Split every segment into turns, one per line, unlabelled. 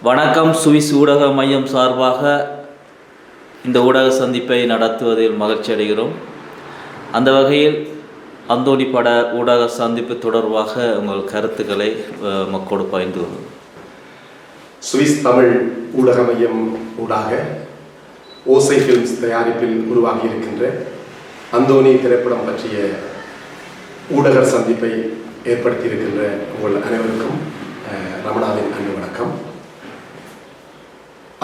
வணக்கம். சுவிஸ் ஊடக மையம் சார்பாக இந்த ஊடக சந்திப்பை நடத்துவதில் மகிழ்ச்சி அடைகிறோம். அந்த வகையில் அந்தோணி பட ஊடக சந்திப்பு தொடர்பாக உங்கள் கருத்துக்களை மக்களோடு பகிர்ந்து கொள்ளும்.
சுவிஸ் தமிழ் ஊடக மையம் ஊடாக ஓசை ஃபிலிம்ஸ் தயாரிப்பில் உருவாகி இருக்கின்ற அந்தோணி திரைப்படம் பற்றிய ஊடக சந்திப்பை ஏற்படுத்தியிருக்கின்ற உங்கள் அனைவருக்கும் ரமணாவின் அன்பு வணக்கம்.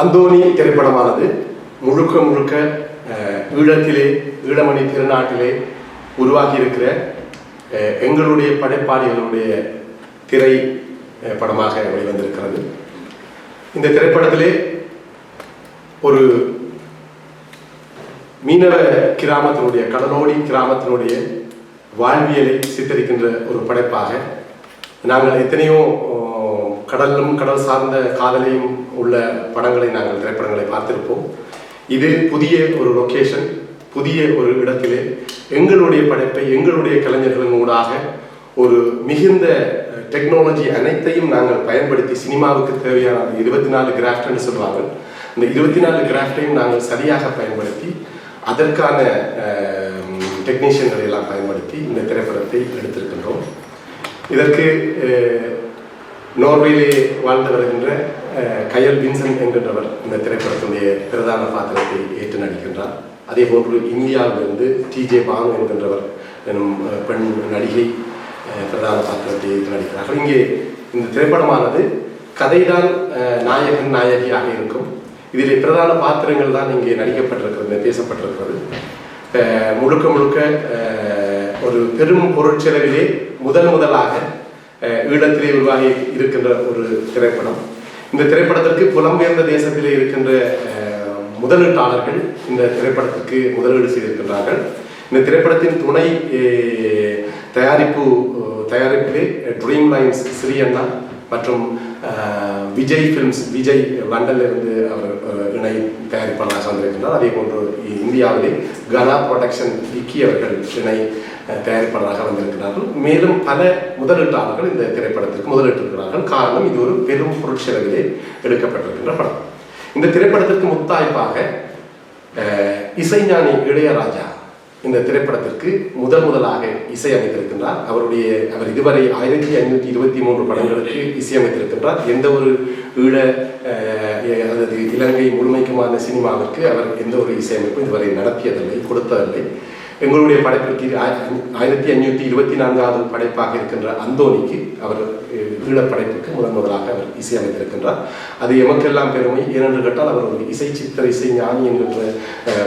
அந்தோணி திரைப்படமானது முழுக்க ஈழத்திலே ஈழமணி திருநாட்டிலே உருவாகி இருக்கிற எங்களுடைய படைப்பாளிகளுடைய திரை படமாக வெளிவந்திருக்கிறது. இந்த திரைப்படத்திலே ஒரு மீனவ கிராமத்தினுடைய கடலோடி கிராமத்தினுடைய வாழ்வியலை சித்தரிக்கின்ற ஒரு படைப்பாக நாங்கள் எத்தனையோ கடல் சார்ந்த காதலையும் உள்ள படங்களை நாங்கள் திரைப்படங்களை பார்த்திருப்போம். இது புதிய ஒரு லொக்கேஷன், புதிய ஒரு இடத்திலே எங்களுடைய படைப்பை எங்களுடைய கலைஞர்களின் ஊடாக ஒரு மிகுந்த டெக்னாலஜி அனைத்தையும் நாங்கள் பயன்படுத்தி சினிமாவுக்கு தேவையான 24 கிராஃப்ட்னு சொல்லுவாங்க. இந்த 24 கிராஃப்டையும் நாங்கள் சரியாக பயன்படுத்தி அதற்கான டெக்னீஷியன்களை எல்லாம் பயன்படுத்தி இந்த திரைப்படத்தை எடுத்திருக்கின்றோம். இதற்கு நோர்வேலே வாழ்ந்து வருகின்ற கயல் வின்சன் என்கின்றவர் இந்த திரைப்படத்தினுடைய பிரதான பாத்திரத்தை ஏற்று நடிக்கின்றார். அதே போன்று இந்தியாவிலிருந்து டிஜே பானு என்கின்றவர் எனும் பெண் நடிகை பிரதான பாத்திரத்தை ஏற்று நடிக்கிறார்கள். இங்கே இந்த திரைப்படமானது கதைதான் நாயகன் நாயகியாக இருக்கும். இதில் பிரதான பாத்திரங்கள் தான் இங்கே நடிக்கப்பட்டிருக்கிறது, பேசப்பட்டிருக்கிறது. முழுக்க ஒரு பெரும் பொருட்செலவிலே முதலாக ஈழத்திலே உருவாகி இருக்கின்ற ஒரு திரைப்படம். இந்த திரைப்படத்திற்கு புலம்பெயர்ந்த தேசத்திலே இருக்கின்ற முதலீட்டாளர்கள் இந்த திரைப்படத்திற்கு முதலீடு செய்திருக்கின்றார்கள். இந்த திரைப்படத்தின் துணை தயாரிப்பிலே ட்ரீம் லைன்ஸ் ஸ்ரீயண்ணா மற்றும் விஜய் ஃபிலிம்ஸ் விஜய் லண்டனிலிருந்து அவர் இணை தயாரிப்பாளராக வந்திருக்கின்றார். அதே போன்று இந்தியாவிலே கனா ப்ரொடக்ஷன் விக்கி அவர்கள் இணை தயாரிப்பாளராக வந்திருக்கிறார்கள். மேலும் பல முதலீட்டாளர்கள் இந்த திரைப்படத்திற்கு முதலிட்டிருக்கிறார்கள். காரணம், இது ஒரு பெரும் பொருட்செலவிலே எடுக்கப்பட்டிருக்கின்ற படம். இந்த திரைப்படத்திற்கு முத்தாய்ப்பாக இசைஞானி இளையராஜா இந்த திரைப்படத்திற்கு முதலாக இசையமைத்திருக்கின்றார். அவர் இதுவரை 1523 படங்களுக்கு இசையமைத்திருக்கின்றார். எந்த ஒரு அல்லது இலங்கை முழுமைக்குமான சினிமாவிற்கு அவர் எந்த ஒரு இசையமைப்பும் இதுவரை நடத்தியதில்லை, கொடுத்ததில்லை. எங்களுடைய படைப்பிற்கு 1524வது படைப்பாக இருக்கின்ற அந்தோணிக்கு அவர் ஈழப்படைப்புக்கு முதலாக அவர் இசையமைத்திருக்கின்றார். அது எமக்கெல்லாம் பெருமை. ஏனென்று கேட்டால் அவர் ஒரு இசை ஞானி என்கின்ற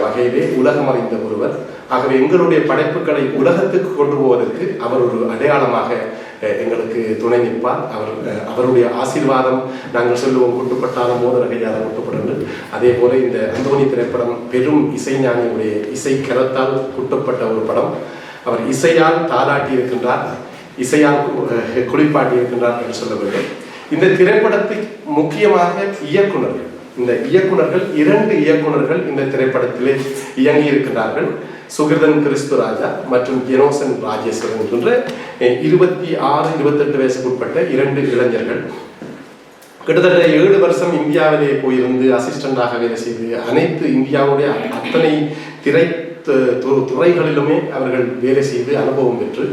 வகையிலே உலகம் அறிந்த ஒருவர். ஆகவே எங்களுடைய படைப்புகளை உலகத்துக்கு கொண்டு போவதற்கு அவர் ஒரு அடையாளமாக எங்களுக்கு துணை நிற்பார். அவருடைய ஆசீர்வாதம், நாங்கள் சொல்லுவோம் குட்டுப்பட்டாலும் மோதர கையால் குட்டுப்படும். அதே போல இந்த அந்தோணி திரைப்படம் பெரும் இசைஞானியுடைய இசை கரத்தால் குட்டப்பட்ட ஒரு படம். அவர் இசையால் தாளாட்டி இருக்கின்றார், இசையால் குளிப்பாட்டி இருக்கின்றார் என்று சொல்ல வேண்டும். இந்த திரைப்படத்தை முக்கியமாக இயக்குநர்கள், இந்த இயக்குநர்கள் 2 இயக்குநர்கள் இந்த திரைப்படத்திலே இயங்கி இருக்கின்றார்கள். சுகிர்தன் கிறிஸ்துராஜா மற்றும் ஜெனோசன் ராஜேஸ்வரன் என்ற 26-28 வயசுக்குட்பட்ட 2 இளைஞர்கள். கிட்டத்தட்ட 7 வருஷம் இந்தியாவிலே போயிருந்து அசிஸ்டண்டாக வேலை செய்து அனைத்து இந்தியாவுடைய அத்தனை துறைகளிலுமே அவர்கள் வேலை செய்து அனுபவம் பெற்று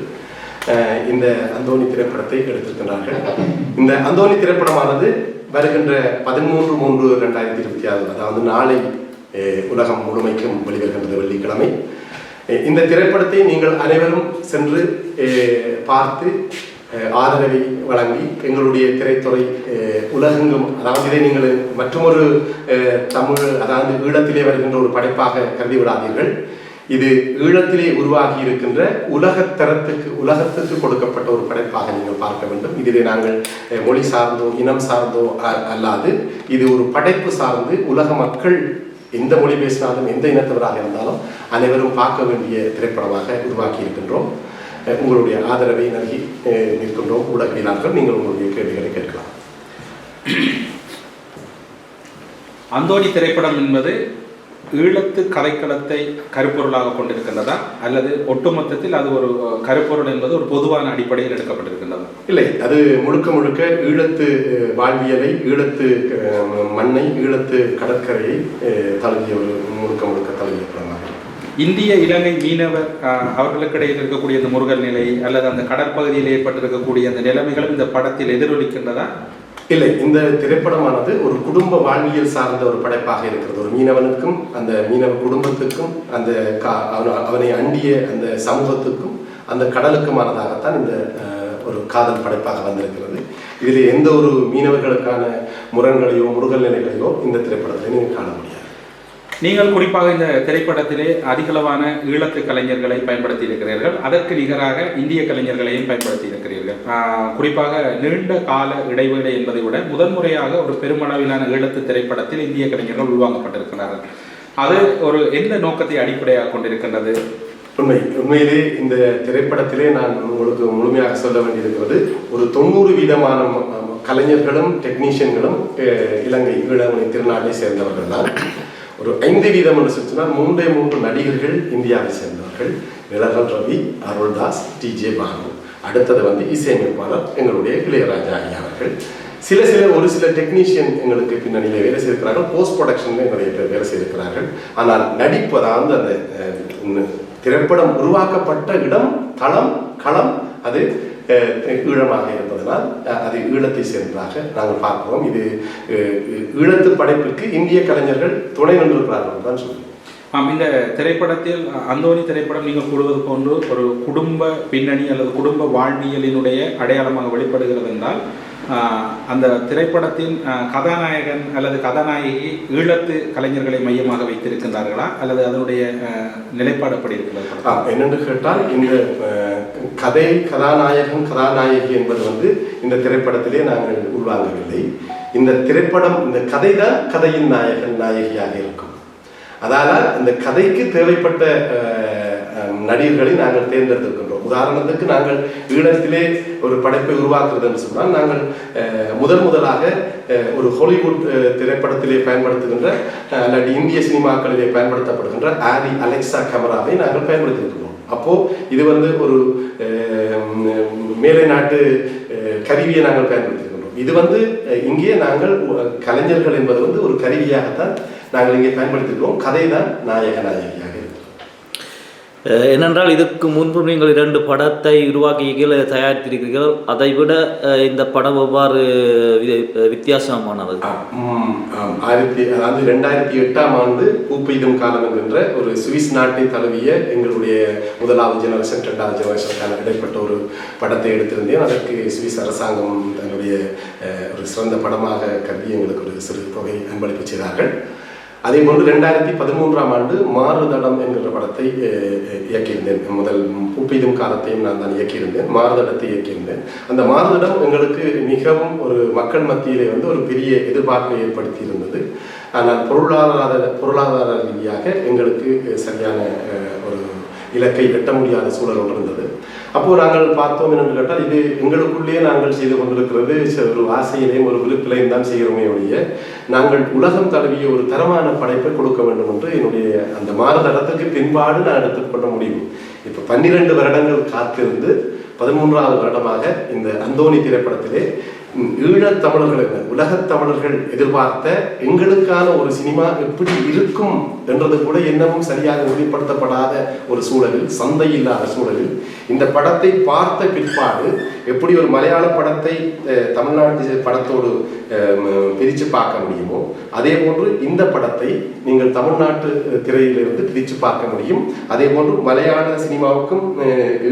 இந்த அந்தோணி திரைப்படத்தை எடுத்திருக்கிறார்கள். இந்த அந்தோணி திரைப்படமானது வருகின்ற 13/3/2026, அதாவது நாளை உலகம் முழுமைக்கும் வெளிவருகின்றது, வெள்ளிக்கிழமை. இந்த திரைப்படத்தை நீங்கள் அனைவரும் சென்று பார்த்து ஆதரவை வழங்கி எங்களுடைய திரைத்துறை உலகெங்கும், அதாவது இதை நீங்கள் மற்றொரு தமிழ், அதாவது ஈழத்திலே வருகின்ற ஒரு படைப்பாக கருதி விடாதீர்கள். இது ஈழத்திலே உருவாகி இருக்கின்ற உலகத்துக்கு கொடுக்கப்பட்ட ஒரு படைப்பாக நீங்கள் பார்க்க வேண்டும். இதிலே நாங்கள் மொழி சார்ந்தோ இனம் சார்ந்தோ அல்லாது, இது ஒரு படைப்பு சார்ந்து உலக மக்கள் எந்த மொழி பேசினாலும் எந்த இனத்தவராக இருந்தாலும் அனைவரும் பார்க்க வேண்டிய திரைப்படமாக உருவாக்கி இருக்கின்றோம். உங்களுடைய ஆதரவை நல்கி நிற்கின்றோம். ஊடகவியலாளர்கள், நீங்கள் உங்களுடைய கேள்விகளை கேட்கலாம்.
அந்தோணி திரைப்படம் என்பது ஈழத்து கதைக்களத்தை கருப்பொருளாக கொண்டிருக்கின்றதா அல்லது ஒட்டுமொத்தத்தில் அது ஒரு கருப்பொருள் என்பது ஒரு பொதுவான அடிப்படையில் எடுக்கப்பட்டிருக்கின்றதா?
இல்லை, அது முழுக்க முழுக்க ஈழத்து வாழ்வியலை, ஈழத்து மண்ணை, ஈழத்து கடற்கரையை தழுவிய ஒரு முழுக்க தழுவிய படமாக.
இந்திய இலங்கை மீனவர் அவர்களுக்கிடையில் இருக்கக்கூடிய இந்த முருகல் நிலை அல்லது அந்த கடற்பகுதியில் ஏற்பட்டிருக்கக்கூடிய அந்த நிலைமைகளும் இந்த படத்தில் எதிரொலிக்கின்றதா?
இல்லை, இந்த திரைப்படமானது ஒரு குடும்ப வாழ்வியல் சார்ந்த ஒரு படைப்பாக இருக்கிறது. ஒரு மீனவனுக்கும் அந்த மீனவ குடும்பத்துக்கும் அந்த அவனை அண்டிய அந்த சமூகத்துக்கும் அந்த கடலுக்குமானதாகத்தான் இந்த ஒரு காதல் படைப்பாக வந்திருக்கிறது. இதில் எந்த ஒரு மீனவர்களுக்கான முரண்களையோ முருகல் நிலைகளையோ இந்த திரைப்படத்தில் நீங்கள் காண முடியாது.
நீங்கள் குறிப்பாக இந்த திரைப்படத்திலே அதிகளவான ஈழத்து கலைஞர்களை பயன்படுத்தி இருக்கிறீர்கள். அதற்கு நிகராக இந்திய கலைஞர்களையும் பயன்படுத்தி இருக்கிறீர்கள். குறிப்பாக நீண்ட கால இடைவேளை என்பதை விட முதன்முறையாக ஒரு பெருமளவிலான ஈழத்து திரைப்படத்தில் இந்திய கலைஞர்கள் உருவாக்கப்பட்டிருக்கிறார்கள். அது ஒரு எந்த நோக்கத்தை அடிப்படையாக கொண்டிருக்கின்றது?
உண்மையிலே இந்த திரைப்படத்திலே நான் உங்களுக்கு முழுமையாக சொல்ல வேண்டியிருக்கிறது, ஒரு 90% கலைஞர்களும் டெக்னீஷியன்களும் இலங்கை ஈழமணி திருநாட்டை சேர்ந்தவர்கள் தான். ஒரு 5% என்று சொன்னால் 3 நடிகர்கள் இந்தியாவை சேர்ந்தவர்கள். நிழகல் ரவி, அருள்தாஸ், டிஜே பானு. அடுத்தது இசையமைப்பாளர் எங்களுடைய இளையராஜா ஐயா அவர்கள். ஒரு சில டெக்னீஷியன் எங்களுக்கு பின்னணியில் வேலை செய்திருக்கிறார்கள். போஸ்ட் ப்ரொடக்ஷன்ல நிறைய பேர் வேலை செய்திருக்கிறார்கள். ஆனால் நடிப்பு, அதாவது அந்த திரைப்படம் உருவாக்கப்பட்ட இடம், தளம், களம் அது ஈழமாக இருப்பதனால் அது ஈழத்தை சேர்ந்ததாக நாங்கள் பார்க்கிறோம். இது ஈழத்து படைப்புக்கு இந்திய கலைஞர்கள் துணை நின்றிருக்கிறார்கள் தான் சொல்லுவோம்.
இந்த திரைப்படத்தில் அந்தோணி திரைப்படம் நீங்கள் கூறுவது போன்று ஒரு குடும்ப பின்னணி அல்லது குடும்ப வாழ்வியலினுடைய அடையாளமாக வெளிப்படுகிறது என்றால் அந்த திரைப்படத்தின் கதாநாயகன் அல்லது கதாநாயகி ஈழத்து கலைஞர்களை மையமாக வைத்திருக்கின்றார்களா அல்லது அதனுடைய நிலைப்பாடு எப்படி இருக்கிறது?
என்னென்று கேட்டால், இந்த கதாநாயகன் கதாநாயகி என்பது இந்த திரைப்படத்திலே நாங்கள் உள்வாங்கவில்லை. இந்த திரைப்படம், இந்த கதை தான் கதையின் நாயகன் நாயகியாக இருக்கும். அதால் இந்த கதைக்கு தேவைப்பட்ட நடிகர்களை நாங்கள் தேர்ந்தெடுத்திருக்கின்றோம். உதாரணத்துக்கு, நாங்கள் ஈழத்திலே ஒரு படைப்பை உருவாக்குறது என்று சொன்னால், நாங்கள் முதலாக ஒரு ஹாலிவுட் திரைப்படத்திலே பயன்படுத்துகின்ற அல்லது இந்திய சினிமாக்களிலே பயன்படுத்தப்படுகின்ற ஆரி அலெக்சா கேமராவை நாங்கள் பயன்படுத்தியிருக்கிறோம். அப்போ இது ஒரு மேலை நாட்டு கருவியை நாங்கள் பயன்படுத்தியிருக்கிறோம். இது இங்கே நாங்கள் கலைஞர்கள் என்பது ஒரு கருவியாகத்தான் நாங்கள் இங்கே பயன்படுத்தியிருக்கிறோம். கதை தான் நாயக நாயகியாக.
ஏனென்றால் இதற்கு முன்பு நீங்கள் 2 படத்தை உருவாக்கிகள் தயாரித்திருக்கிறீர்கள். அதை விட இந்த படம் எவ்வாறு வித்தியாசமானது?
2008ஆம் ஆண்டு பூப்பெய்தும் காலம் என்கின்ற ஒரு சுவிஸ் நாட்டை தழுவிய எங்களுடைய 1வது ஜெனரேஷன் 2வது ஜெனரேஷனுக்கான இடைப்பட்ட ஒரு படத்தை எடுத்திருந்தேன். அதற்கு சுவிஸ் அரசாங்கம் தன்னுடைய ஒரு சிறந்த படமாக கருதி எங்களுக்கு ஒரு சிறு தொகை அன்பளிப்பு செய்தார்கள். அதே போன்று 2013ஆம் ஆண்டு மாறுதடம் என்கிற படத்தை இயக்கியிருந்தேன். முதல் பூப்பெய்தும் காலத்தையும் நான் தான் இயக்கியிருந்தேன். மாறுதடத்தை இயக்கியிருந்தேன். அந்த மாறுதடம் எங்களுக்கு மிகவும் ஒரு மக்கள் மத்தியிலே ஒரு பெரிய எதிர்பார்ப்பை ஏற்படுத்தி இருந்தது. ஆனால் பொருளாதார ரீதியாக எங்களுக்கு சரியான ஒரு இலக்கை எட்ட முடியாத சூழல் ஒன்று இருந்தது. அப்போது நாங்கள் பார்த்தோம் என்று கேட்டால், இது எங்களுக்குள்ளேயே நாங்கள் செய்து கொண்டிருக்கிறது ஒரு ஆசையிலையும் ஒரு விருப்பிலையும் தான் செய்கிறோமே ஒழிய, நாங்கள் உலகம் தழுவிய ஒரு தரமான படைப்பை கொடுக்க வேண்டும் என்று என்னுடைய அந்த மாறுதடத்துக்கு பின்பாடு நான் எடுத்துக்கொள்ள முடியும். இப்போ 12 வருடங்கள் காத்திருந்து 13வது வருடமாக இந்த அந்தோணி திரைப்படத்திலே ஈழத் தமிழர்கள், உலகத் தமிழர்கள் எதிர்பார்த்த எங்களுக்கான ஒரு சினிமா எப்படி இருக்கும் என்றது கூட இன்னமும் சரியாக உறுதிப்படுத்தப்படாத ஒரு சூழலில், சந்தை இல்லாத சூழலில் இந்த படத்தை பார்த்த பிற்பாடு எப்படி ஒரு மலையாள படத்தை தமிழ்நாட்டு படத்தோடு பிரித்து பார்க்க முடியுமோ, அதே போன்று இந்த படத்தை நீங்கள் தமிழ்நாட்டு திரையிலிருந்து பிரித்து பார்க்க முடியும். அதே போன்று மலையாள சினிமாவுக்கும்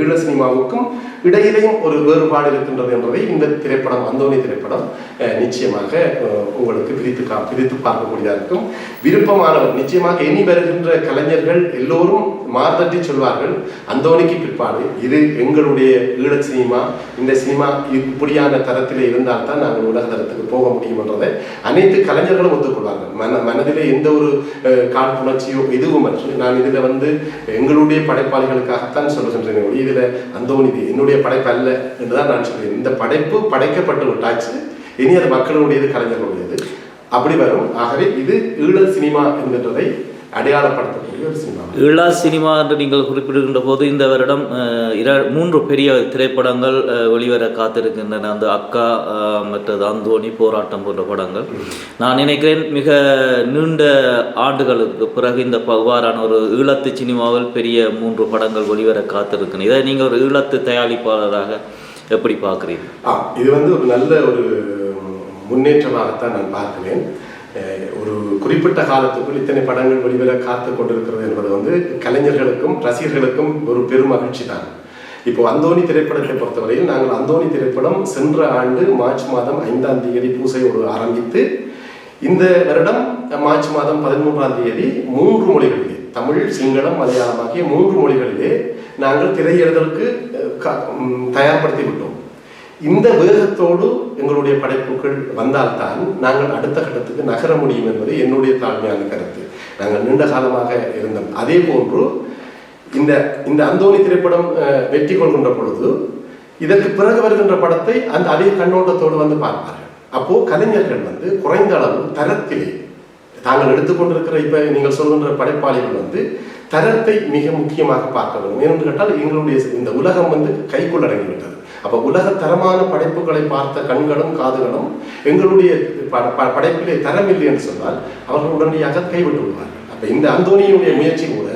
ஈழ சினிமாவுக்கும் இடையிலேயும் ஒரு வேறுபாடு இருக்கின்றது என்பதை இந்த திரைப்படம், அந்தோணி திரைப்படம் நிச்சயமாக உங்களுக்கு பிரித்து பார்க்கக்கூடியதாக இருக்கும். விருப்பமானவர் நிச்சயமாக இனி வருகின்ற கலைஞர்கள் எல்லோரும் மார்தட்டி சொல்வார்கள், அந்தோணிக்கு பிற்பாடு இது எங்களுடைய ஈழ சினிமா, இந்த சினிமா இப்படியான தரத்திலே இருந்தால்தான் நாங்கள் உலக தரத்துக்கு போக முடியும் என்றதை அனைத்து கலைஞர்களும் ஒத்துக்கொள்வார்கள். மனதிலே எந்த ஒரு காழ்ப்புணர்ச்சியோ எதுவும் அன்று நான் இதில் எங்களுடைய படைப்பாளிகளுக்காகத்தான் சொல்லுகின்றேன். இதில் அந்தோணி என்னுடைய படைப்பு அல்ல என்றுதான் நான் சொல்கிறேன். இந்த படைப்பு படைக்கப்பட்டு விட்டாச்சு, இனி அது மக்களுடையது, கலைஞர்களுடையது, அப்படி வரும். ஆகவே இது ஈழ சினிமா என்கின்றதை அடையாளப்படுத்தக்கூடிய ஒரு சினிமா.
ஈழா சினிமா என்று நீங்கள் குறிப்பிடுகின்ற போது இந்த வருடம் 3 பெரிய திரைப்படங்கள் வெளிவர காத்திருக்கின்றன. அந்த அக்கா, மற்றது அந்தோணி, போராட்டம் போன்ற படங்கள். நான் நினைக்கிறேன் மிக நீண்ட ஆண்டுகளுக்கு பிறகு இந்த பவ்வாறான ஒரு ஈழத்து சினிமாவில் பெரிய 3 படங்கள் வெளிவர காத்திருக்கின்றன. இதை நீங்கள் ஒரு ஈழத்து தயாரிப்பாளராக எப்படி பார்க்குறீங்க?
இது ஒரு நல்ல ஒரு முன்னேற்றமாகத்தான் நான் பார்க்கிறேன். ஒரு குறிப்பிட்ட காலத்துக்குள் இத்தனை படங்கள் வெளிவர காத்து கொண்டிருக்கிறது என்பது கலைஞர்களுக்கும் ரசிகர்களுக்கும் ஒரு பெரும் மகிழ்ச்சி தான். இப்போ அந்தோணி திரைப்படத்தை பொறுத்தவரையில் நாங்கள் அந்தோணி திரைப்படம் சென்ற ஆண்டு மார்ச் மாதம் 5ஆம் தேதி பூசையோடு ஆரம்பித்து இந்த வருடம் மார்ச் மாதம் 13ஆம் தேதி 3 மொழிகளிலே, தமிழ், சிங்களம், மலையாளம் ஆகிய 3 மொழிகளிலே நாங்கள் திரையிடுதலுக்கு தயார்படுத்தி விட்டோம். இந்த வேகத்தோடு எங்களுடைய படைப்புகள் வந்தால்தான் நாங்கள் அடுத்த கட்டத்துக்கு நகர முடியும் என்பது என்னுடைய தாழ்மையான கருத்து. நாங்கள் நீண்ட காலமாக இருந்தோம். அதே போன்று இந்த அந்தோணி திரைப்படம் வெற்றி கொள்கின்ற பொழுது இதற்கு பிறகு வருகின்ற படத்தை அதே கண்ணோட்டத்தோடு பார்ப்பார்கள். அப்போ கலைஞர்கள் குறைந்த அளவு தரத்திலே தாங்கள் எடுத்துக்கொண்டிருக்கிற இப்ப நீங்கள் சொல்கின்ற படைப்பாளிகள் தரத்தை மிக முக்கியமாக பார்க்க வேண்டும். ஏனென்று கேட்டால் எங்களுடைய இந்த உலகம் கைக்குள் அடங்கிவிட்டது. அப்போ உலக தரமான படைப்புகளை பார்த்த கண்களும் காதுகளும் எங்களுடைய படைப்பிலே தரம் இல்லை என்று சொன்னால் அவர்கள் உடனடியாக கைவிட்டு விடுவார்கள். அப்ப இந்த அந்தோணியுடைய முயற்சி கூட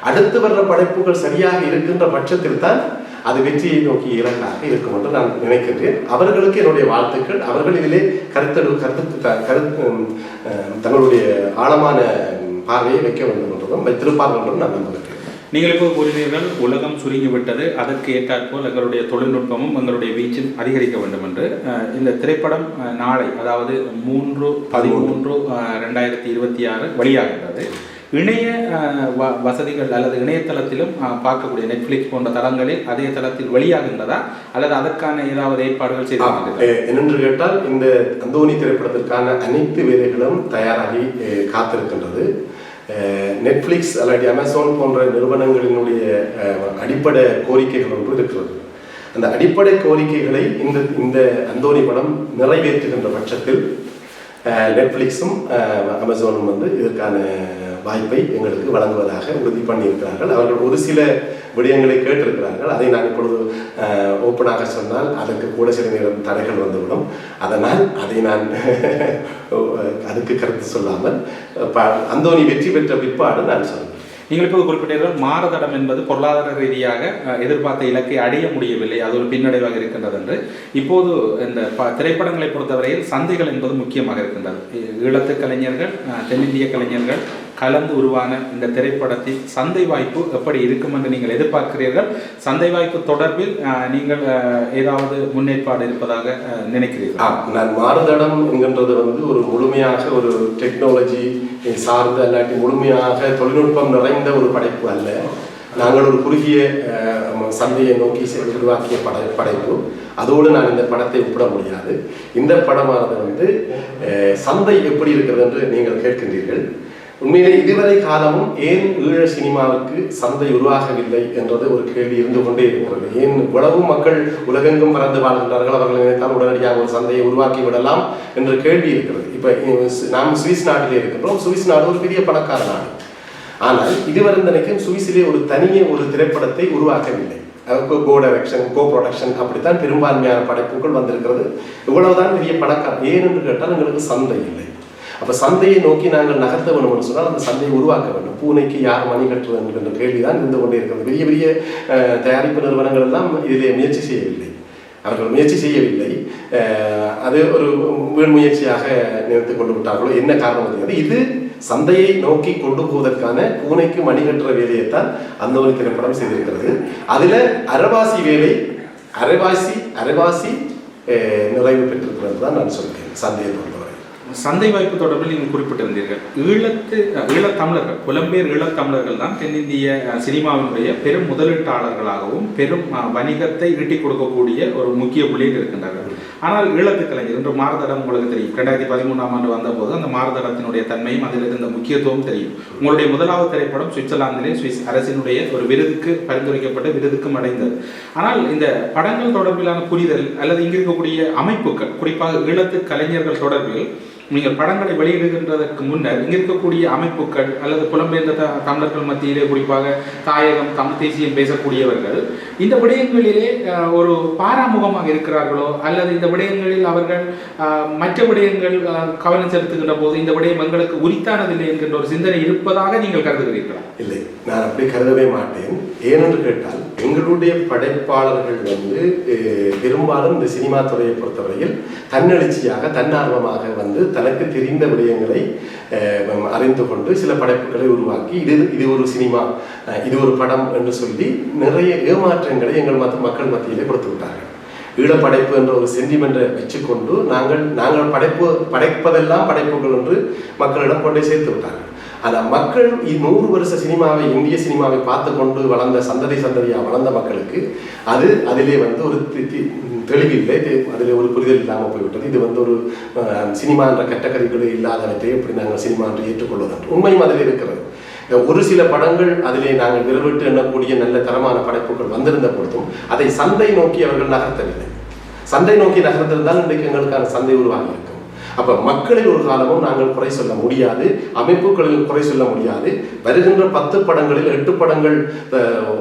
அடுத்து வர்ற படைப்புகள் சரியாக இருக்கின்ற பட்சத்தில் தான் அது வெற்றியை நோக்கி இலக்காக இருக்கும் என்று நான் நினைக்கின்றேன். அவர்களுக்கு என்னுடைய வாழ்த்துக்கள். அவர்கள் இதிலே தங்களுடைய ஆழமான பார்வையை வைக்க வேண்டும் என்றதும் வைத்திருப்பார்கள் என்றும் நான் நம்புகிறேன்.
நீங்கள் இப்போ கூறினீர்கள் உலகம் சுருங்கிவிட்டது, அதற்கு ஏற்றாற்போல் எங்களுடைய தொழில்நுட்பமும் எங்களுடைய வீச்சும் அதிகரிக்க வேண்டும் என்று. இந்த திரைப்படம் நாளை, அதாவது 3/13/2026 வெளியாகின்றது. இணைய வசதிகள் அல்லது இணையதளத்திலும் பார்க்கக்கூடிய நெட்ஃபிளிக்ஸ் போன்ற தளங்களில் அதே தளத்தில் வெளியாகின்றதா அல்லது அதற்கான ஏதாவது ஏற்பாடுகள் செய்திருக்கிறது
என்று கேட்டால் இந்த அந்தோணி திரைப்படத்திற்கான அனைத்து வேலைகளும் தயாராகி காத்திருக்கின்றது. நெட்ஃபிளிக்ஸ் அல்லது அமேசான் போன்ற நிறுவனங்களினுடைய அடிப்படை கோரிக்கைகள் ஒன்று இருக்கிறது. அந்த அடிப்படை கோரிக்கைகளை இந்த அந்தோணி படம் நிறைவேற்றுகின்ற பட்சத்தில் நெட்ஃபிளிக்ஸும் அமேசானும் இதற்கான வாய்ப்பை எங்களுக்கு வழங்குவதாக உறுதி பண்ணியிருக்கிறார்கள். அவர்கள் ஒரு சில விடயங்களை கேட்டிருக்கிறார்கள். அதை நான் இப்பொழுது ஓப்பனாக சொன்னால் அதற்கு கூட சில நேரம் தடைகள் வந்துவிடும். அதனால் அதை நான் அதுக்கு கருத்து சொல்லாமல் அந்தோணி வெற்றி பெற்ற பிற்பாடு நான் சொல்றேன்.
நீங்கள் இப்போது குறிப்பிட்டீர்கள் மாறுதடம் என்பது பொருளாதார ரீதியாக எதிர்பார்த்த இலக்கை அடைய முடியவில்லை, அது ஒரு பின்னடைவாக இருக்கின்றது என்று. இப்போது இந்த திரைப்படங்களை பொறுத்தவரையில் சந்தைகள் என்பது முக்கியமாக இருக்கின்றது. ஈழத்து கலைஞர்கள், தென்னிந்திய கலைஞர்கள் கலந்து உருவான இந்த திரைப்படத்தின் சந்தை வாய்ப்பு எப்படி இருக்கும் என்று நீங்கள் எதிர்பார்க்கிறீர்கள்? சந்தை வாய்ப்பு தொடர்பில் நீங்கள் ஏதாவது முன்னேற்பாடு இருப்பதாக நினைக்கிறீர்கள்?
நான் மாறுதடம் என்கின்றது ஒரு முழுமையாக ஒரு டெக்னாலஜி சார்ந்த அல்லாட்டி முழுமையாக தொழில்நுட்பம் நிறைந்த ஒரு படைப்பு அல்ல. நாங்கள் ஒரு குறுகிய சந்தையை நோக்கி உருவாக்கிய படைப்பு. அதோடு நான் இந்த படத்தை ஒப்பிட முடியாது. இந்த படமானது சந்தை எப்படி இருக்கிறது என்று நீங்கள் கேட்கின்றீர்கள். உண்மையிலே இதுவரை காலமும் ஏன் ஈழ சினிமாவுக்கு சந்தை உருவாகவில்லை என்றது ஒரு கேள்வி இருந்து கொண்டே இருக்கிறது. ஏன் இவ்வளவு மக்கள் உலகெங்கும் பறந்து வாழ்கின்றார்கள், அவர்கள் நினைத்தால் உடனடியாக ஒரு சந்தையை உருவாக்கி விடலாம் என்ற கேள்வி இருக்கிறது. இப்ப நாம் சுவிஸ் நாட்டிலே இருக்கின்றோம். சுவிஸ் நாடு ஒரு பெரிய பணக்கார நாடு. ஆனால் இதுவரை நினைக்கும் சுவிஸிலே ஒரு தனியே ஒரு திரைப்படத்தை உருவாக்கவில்லை. கோ டைரக்ஷன், கோ ப்ரொடக்ஷன், அப்படித்தான் பெரும்பான்மையான படைப்புகள் வந்திருக்கிறது. இவ்வளவுதான் பெரிய பணக்கார. ஏன் என்று கேட்டால் எங்களுக்கு சந்தை இல்லை. அப்ப சந்தையை நோக்கி நாங்கள் நகர்த்த வேண்டும் என்று சொன்னால் அந்த சந்தையை உருவாக்க வேண்டும். பூனைக்கு யார் மணி கட்டுவது என்ற கேள்விதான் இருந்து கொண்டே இருக்கிறது. பெரிய பெரிய தயாரிப்பு நிறுவனங்கள் எல்லாம் இதிலே முயற்சி செய்யவில்லை. அவர்கள் முயற்சி செய்யவில்லை. அது ஒரு வீண் முயற்சியாக நினைத்துக் கொண்டு விட்டார்களோ என்ன காரணம் தெரியாது. இது சந்தையை நோக்கி கொண்டு போவதற்கான பூனைக்கு மணி கட்டுற வேலையைத்தான் அந்தோணி திரைப்படம் செய்திருக்கிறது. அதுல அரைவாசி வேலை அரைவாசி நிறைவு பெற்றிருக்கிறது தான் நான் சொல்கிறேன். சந்தையை பொறுத்தவரை
சந்தை வாய்ப்பு தொடர்பில் நீங்கள் குறிப்பிட்டிருந்தீர்கள். ஈழத்தமிழர்கள், புலம்பெயர் ஈழத்தமிழர்கள் தான் தென்னிந்திய சினிமாவினுடைய பெரும் முதலீட்டாளர்களாகவும் பெரும் வணிகத்தை ஈட்டிக் கொடுக்கக்கூடிய ஒரு முக்கிய புள்ளியில் இருக்கின்றார்கள். ஆனால் ஈழத்து கலைஞர் என்று மாறுதடம் உங்களுக்கு தெரியும். 2013ஆம் ஆண்டு வந்தபோது அந்த மாறுதடத்தினுடைய தன்மையும் அதில் இருந்த முக்கியத்துவம் தெரியும். உங்களுடைய முதலாவது திரைப்படம் சுவிட்சர்லாந்திலே சுவிஸ் அரசினுடைய ஒரு விருதுக்கு பரிந்துரைக்கப்பட்ட விருதுக்கும் அடைந்தது. ஆனால் இந்த படங்கள் தொடர்பிலான புரிதல் அல்லது இங்கு இருக்கக்கூடிய அமைப்புகள், குறிப்பாக ஈழத்து கலைஞர்கள் தொடர்பில் நீங்கள் படங்களை வெளியிடுகின்றதற்கு முன்னர் இங்கே இருக்கக்கூடிய அமைப்புகள் அல்லது புலம்பெயர்ந்த தமிழர்கள் மத்தியிலே குறிப்பாக தாயகம் தமிழ் தேசியம் பேசக்கூடியவர்கள் இந்த விடயங்களிலே ஒரு பாராமுகமாக இருக்கிறார்களோ அல்லது இந்த விடயங்களில் அவர்கள் மற்ற விடயங்கள் கவனம் செலுத்துகின்ற போது இந்த விடயம் எங்களுக்கு உரித்தானதில்லை என்கின்ற ஒரு சிந்தனை இருப்பதாக நீங்கள் கருதுகிறீர்களா?
இல்லை, நான் அப்படி கருதவே மாட்டேன். ஏனென்று கேட்டால் எங்களுடைய படைப்பாளர்கள் பெரும்பாலும் இந்த சினிமா துறையை பொறுத்தவரையில் தன்னெழுச்சியாக தன்னார்வமாக தனக்கு தெரிந்த விடயங்களை அறிந்து கொண்டு சில படைப்புகளை உருவாக்கி இது ஒரு சினிமா, இது ஒரு படம் என்று சொல்லி நிறைய ஏமாற்றங்களை எங்கள் மக்கள் மத்தியிலே கொடுத்து விட்டார்கள். ஈழப்படைப்பு என்ற ஒரு சென்டிமெண்ட்டை வச்சுக்கொண்டு நாங்கள் படைப்பதெல்லாம் படைப்புகள் என்று மக்களிடம் கொண்டே சேர்த்து விட்டார்கள். ஆனால் மக்கள் 100 வருஷ சினிமாவை, இந்திய சினிமாவை பார்த்து கொண்டு வளர்ந்த சந்ததியாக வளர்ந்த மக்களுக்கு அதிலே ஒரு தெளிவில்லை, அதில் ஒரு புரிதல் இல்லாமல் போய்விட்டது. இது ஒரு சினிமா என்ற கட்டக்கறிகளே இல்லாதவற்றை எப்படி நாங்கள் சினிமா என்று ஏற்றுக்கொள்வதென்று உண்மையும் அதில் இருக்கிறது. ஒரு சில படங்கள் அதிலே நாங்கள் விரவிட்டு எண்ணக்கூடிய நல்ல தரமான படைப்புகள் வந்திருந்த பொழுதும் அதை சந்தை நோக்கி அவர்கள் நகர்த்தவில்லை. சந்தை நோக்கி நகர்ந்திருந்தால் இன்றைக்கு எங்களுக்கான சந்தை உருவாகி இருக்கும். அப்ப மக்களில் ஒரு காலமும் நாங்கள் குறை சொல்ல முடியாது, அமைப்புகளில் குறை சொல்ல முடியாது. வருகின்ற 10 படங்களில் 8 படங்கள்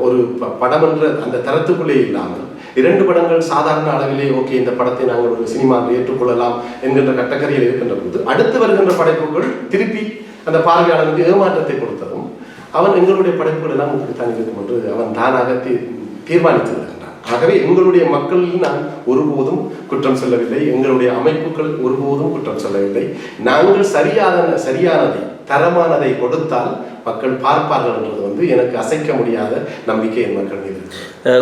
ஒரு படம் என்ற அந்த தரத்துக்குள்ளே இல்லாமல் 2 படங்கள் சாதாரண அளவிலே ஓகே இந்த படத்தை நாங்கள் ஒரு சினிமா ஏற்றுக்கொள்ளலாம் என்கின்ற கட்டக்கரையில் இருக்கின்ற போது அடுத்து வருகின்ற படைப்புகள் திருப்பி அந்த பார்வையாளருக்கு ஏமாற்றத்தை கொடுத்ததும் அவன் எங்களுடைய படைப்புகள் எல்லாம் இப்படித்தான் இருக்கும் என்று அவன் தானாக தீர்மானித்து வருகின்றான். ஆகவே எங்களுடைய மக்களில் நான் ஒருபோதும் குற்றம் சொல்லவில்லை, எங்களுடைய அமைப்புகள் ஒருபோதும் குற்றம் சொல்லவில்லை. நாங்கள் சரியானதை தரமானதை கொடுத்தால் மக்கள் பார்ப்பார்கள் என்றது எனக்கு அசைக்க முடியாத நம்பிக்கை என் மக்கள் மீது.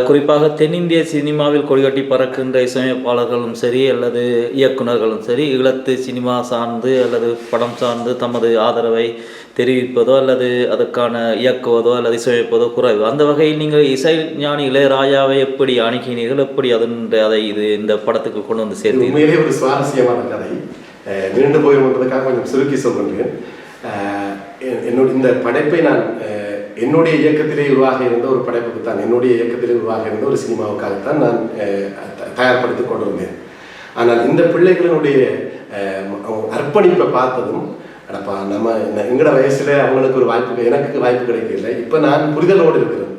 குறிப்பாக தென்னிந்திய சினிமாவில் கொடிகட்டி பறக்கின்ற இசையமைப்பாளர்களும் சரி அல்லது இயக்குநர்களும் சரி ஈழத்து சினிமா சார்ந்து அல்லது படம் சார்ந்து தமது ஆதரவை தெரிவிப்பதோ அல்லது அதற்கான இயக்குவதோ அல்லது இசையமைப்பதோ குறைவு. அந்த வகையில் நீங்கள் இசை ஞானி இளையராஜாவை எப்படி அணுகினீர்கள், எப்படி அதை இந்த படத்துக்கு கொண்டு வந்து சேர்த்து?
உண்மையிலே ஒரு சுவாரஸ்யமான கதை, நீண்டு போயிருந்ததுக்காக கொஞ்சம் சுருக்கி சொல்கின்றேன். இந்த படைப்பை நான் என்னுடைய இயக்கத்திலே உருவாக இருந்த ஒரு படைப்புக்கு தான், என்னுடைய இயக்கத்திலே உருவாக இருந்த ஒரு சினிமாவுக்காகத்தான் நான் தயார்படுத்திக் கொண்டிருந்தேன். ஆனால் இந்த பிள்ளைகளினுடைய அர்ப்பணிப்பை பார்த்ததும் அடப்பா நம்ம எங்களோட வயசுல அவங்களுக்கு ஒரு வாய்ப்பு, எனக்கு வாய்ப்பு கிடைக்கல. இப்போ நான் புரிதலோடு இருக்கிறேன்.